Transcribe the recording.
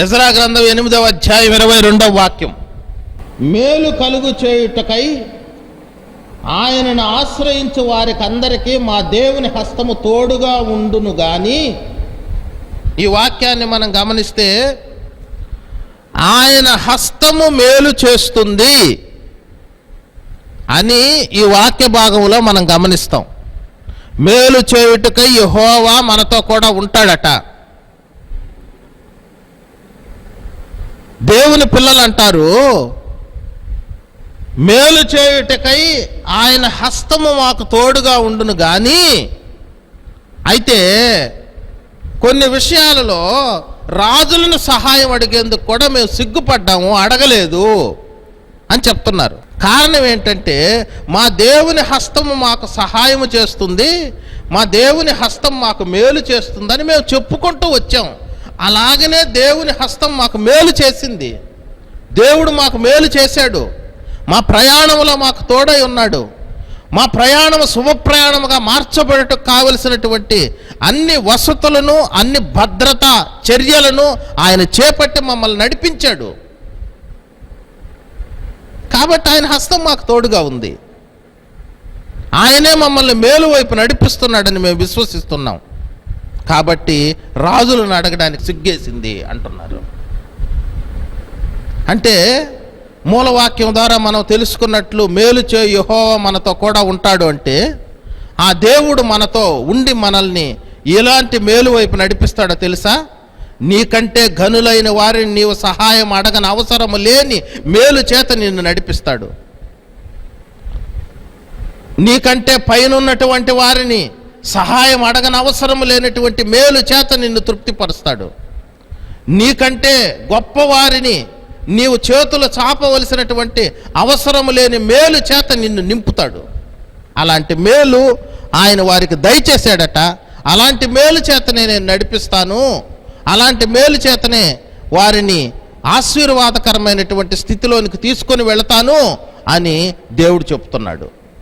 Ezra గ్రంథం 8వ అధ్యాయం 22వ వాక్యం. మేలు కలుగు చేయుటకై ఆయనను ఆశ్రయించు వారికి అందరికీ మా దేవుని హస్తము తోడుగా ఉండును గాని. ఈ వాక్యాన్ని మనం గమనిస్తే ఆయన హస్తము మేలు చేస్తుంది అని ఈ వాక్య భాగంలో మనం గమనిస్తాం. మేలు చేయుటకై యెహోవా మనతో కూడా ఉంటాడట. దేవుని పిల్లలు అంటారు, మేలు చేయుటకై ఆయన హస్తము మాకు తోడుగా ఉండును గాని. అయితే కొన్ని విషయాలలో రాజులను సహాయం అడిగేందుకు కూడా మేము సిగ్గుపడ్డాము, అడగలేదు అని చెప్తున్నారు. కారణం ఏంటంటే మా దేవుని హస్తము మాకు సహాయము చేస్తుంది, మా దేవుని హస్తం మాకు మేలు చేస్తుందని మేము చెప్పుకుంటూ వచ్చాం. అలాగనే దేవుని హస్తం మాకు మేలు చేసింది. దేవుడు మాకు మేలు చేశాడు. మా ప్రయాణంలో మాకు తోడై ఉన్నాడు. మా ప్రయాణం శుభప్రయాణముగా మార్చబడటకు కావలసినటువంటి అన్ని వసతులను, అన్ని భద్రతా చర్యలను ఆయన చేపట్టి మమ్మల్ని నడిపించాడు. కాబట్టి ఆయన హస్తం మాకు తోడుగా ఉంది. ఆయనే మమ్మల్ని మేలు వైపు నడిపిస్తున్నాడని మేము విశ్వసిస్తున్నాం. కాబట్టి రాజులను అడగడానికి సిగ్గేసింది అంటున్నారు. అంటే మూలవాక్యం ద్వారా మనం తెలుసుకున్నట్లు మేలు చేయు యెహోవా మనతో కూడా ఉంటాడు అంటే ఆ దేవుడు మనతో ఉండి మనల్ని ఎలాంటి మేలు వైపు నడిపిస్తాడో తెలుసా? నీకంటే ఘనులైన వారిని నీవు సహాయం అడగని అవసరము లేని మేలు చేత నిన్ను నడిపిస్తాడు. నీకంటే పైనున్నటువంటి వారిని సహాయం అడగని అవసరం లేనటువంటి మేలు చేత నిన్ను తృప్తిపరుస్తాడు. నీకంటే గొప్పవారిని నీవు చేతులు చాపవలసినటువంటి అవసరం లేని మేలు చేత నిన్ను నింపుతాడు. అలాంటి మేలు ఆయన వారికి దయచేశాడట. అలాంటి మేలు చేతనే నేను నడిపిస్తాను, అలాంటి మేలు చేతనే వారిని ఆశీర్వాదకరమైనటువంటి స్థితిలోనికి తీసుకొని వెళతాను అని దేవుడు చెప్తున్నాడు.